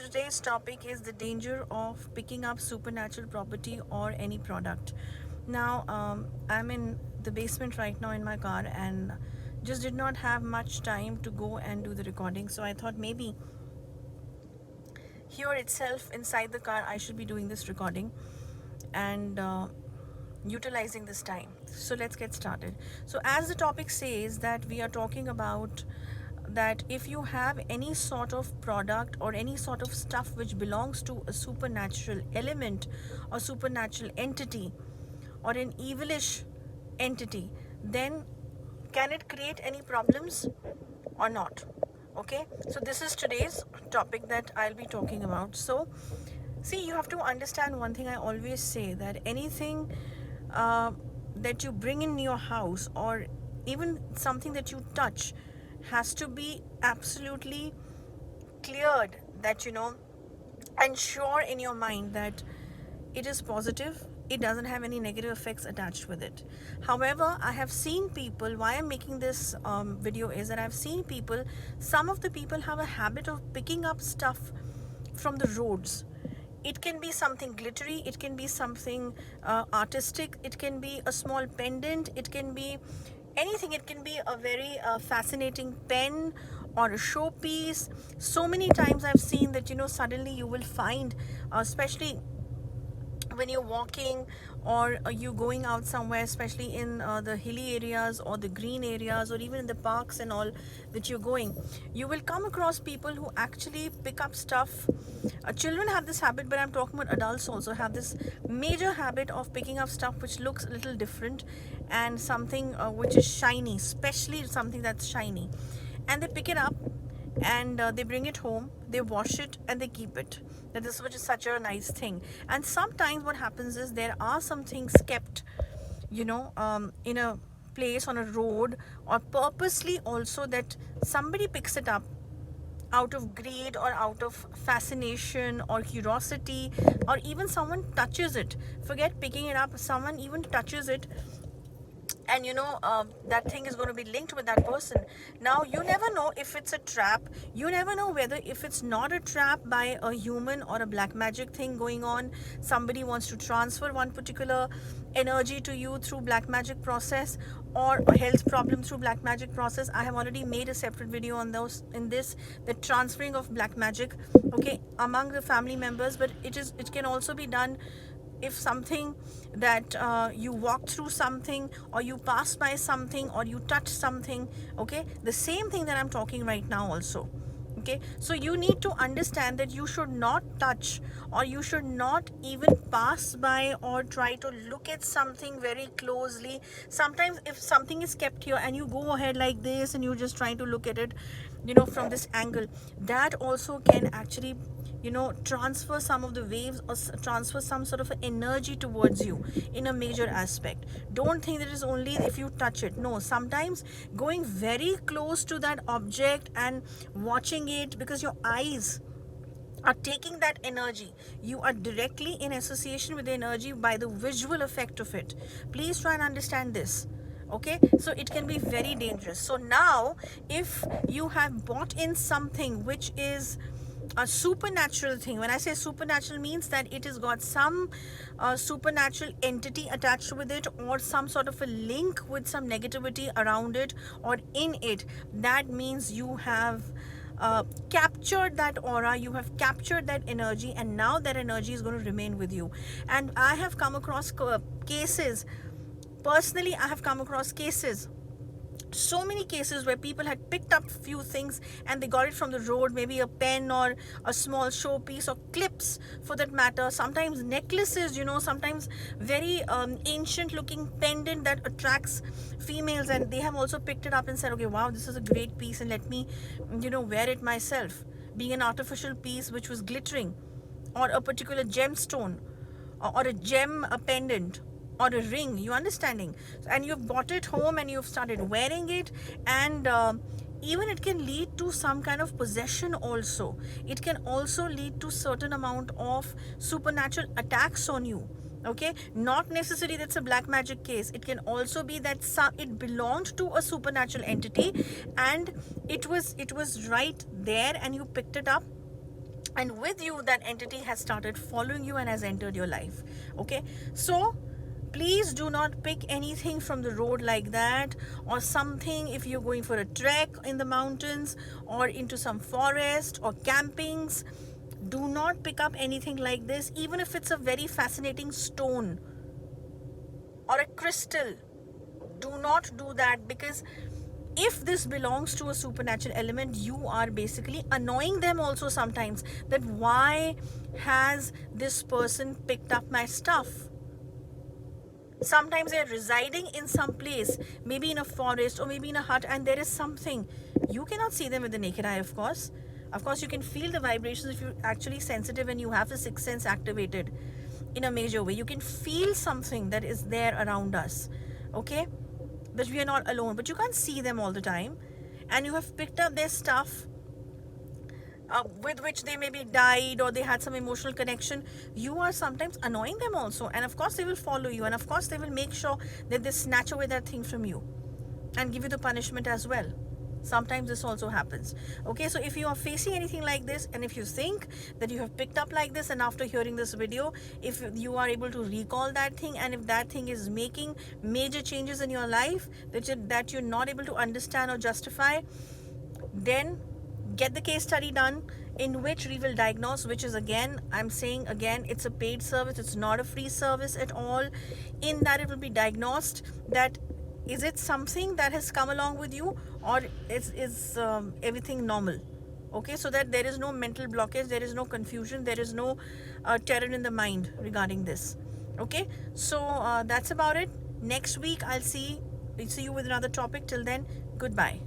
today's topic is the danger of picking up supernatural property or any product. Now, I'm in the basement right now in my car and just did not have much time to go and do the recording. So I thought maybe here itself inside the car I should be doing this recording and utilizing this time. So let's get started. So as the topic says, that we are talking about that if you have any sort of product or any sort of stuff which belongs to a supernatural element or supernatural entity or an evilish entity, then can it create any problems or not? Okay, so this is today's topic that I'll be talking about. So see, you have to understand one thing. I always say that anything that you bring in your house or even something that you touch has to be absolutely cleared, that and sure in your mind that it is positive, it doesn't have any negative effects attached with it. However, I have seen people, why I'm making this video is that I've seen people, some of the people have a habit of picking up stuff from the roads. It can be something glittery, it can be something artistic, it can be a small pendant, it can be anything. It can be a very fascinating pen or a showpiece. So many times I've seen that suddenly you will find, especially when you're walking or you going out somewhere, especially in the hilly areas or the green areas or even in the parks and all that you're going, you will come across people who actually pick up stuff. Children have this habit, but I'm talking about adults also have this major habit of picking up stuff which looks a little different and something which is shiny, especially something that's shiny, and they pick it up and they bring it home, they wash it and they keep it. That this which is such a nice thing. And sometimes what happens is there are some things kept in a place on a road or purposely also, that somebody picks it up out of greed or out of fascination or curiosity, or even someone touches it. Forget picking it up, someone even touches it, and that thing is going to be linked with that person. Now you never know if it's a trap, you never know whether if it's not a trap by a human or a black magic thing going on. Somebody wants to transfer one particular energy to you through black magic process, or a health problem through black magic process. I have already made a separate video on those in this, the transferring of black magic, okay, among the family members. But it can also be done if something that you walk through something or you pass by something or you touch something, okay, the same thing that I'm talking right now also. Okay, so you need to understand that you should not touch or you should not even pass by or try to look at something very closely. Sometimes if something is kept here and you go ahead like this and you just try to look at it from this angle, that also can actually transfer some of the waves or transfer some sort of energy towards you in a major aspect. Don't think that it is only if you touch it. No, sometimes going very close to that object and watching it, because your eyes are taking that energy, you are directly in association with the energy by the visual effect of it. Please try and understand this. Okay, so it can be very dangerous. So now if you have bought in something which is a supernatural thing, when I say supernatural, means that it has got some supernatural entity attached with it, or some sort of a link with some negativity around it or in it, that means you have captured that aura, you have captured that energy, and now that energy is going to remain with you. And I have come across cases, personally I have come across cases, so many cases where people had picked up few things and they got it from the road, maybe a pen or a small showpiece or clips for that matter, sometimes necklaces, sometimes very ancient looking pendant that attracts females, and they have also picked it up and said, okay, wow, this is a great piece and let me wear it myself, being an artificial piece which was glittering, or a particular gemstone or a gem, a pendant or a ring, you understanding, and you've bought it home and you've started wearing it, and even it can lead to some kind of possession also. It can also lead to certain amount of supernatural attacks on you. Okay, not necessarily that's a black magic case. It can also be that it belonged to a supernatural entity and it was right there and you picked it up and with you that entity has started following you and has entered your life. Okay, so please do not pick anything from the road like that, or something if you're going for a trek in the mountains or into some forest or campings. Do not pick up anything like this, even if it's a very fascinating stone or a crystal. Do not do that, because if this belongs to a supernatural element, you are basically annoying them also sometimes, that why has this person picked up my stuff. Sometimes they are residing in some place, maybe in a forest or maybe in a hut, and there is something. You cannot see them with the naked eye, of course. Of course, you can feel the vibrations if you're actually sensitive and you have the sixth sense activated in a major way. You can feel something that is there around us, okay? But we are not alone. But you can't see them all the time. And you have picked up their stuff with which they maybe died or they had some emotional connection. You are sometimes annoying them also, and of course they will follow you, and of course they will make sure that they snatch away that thing from you and give you the punishment as well. Sometimes this also happens. Okay, so if you are facing anything like this, and if you think that you have picked up like this, and after hearing this video, if you are able to recall that thing, and if that thing is making major changes in your life that you're not able to understand or justify, then get the case study done, in which we will diagnose, which is, again, I'm saying again, it's a paid service. It's not a free service at all. In that, it will be diagnosed that is it something that has come along with you, or is everything normal. Okay, so that there is no mental blockage, there is no confusion, there is no terror in the mind regarding this. Okay, so that's about it. Next week I'll see you with another topic. Till then, goodbye.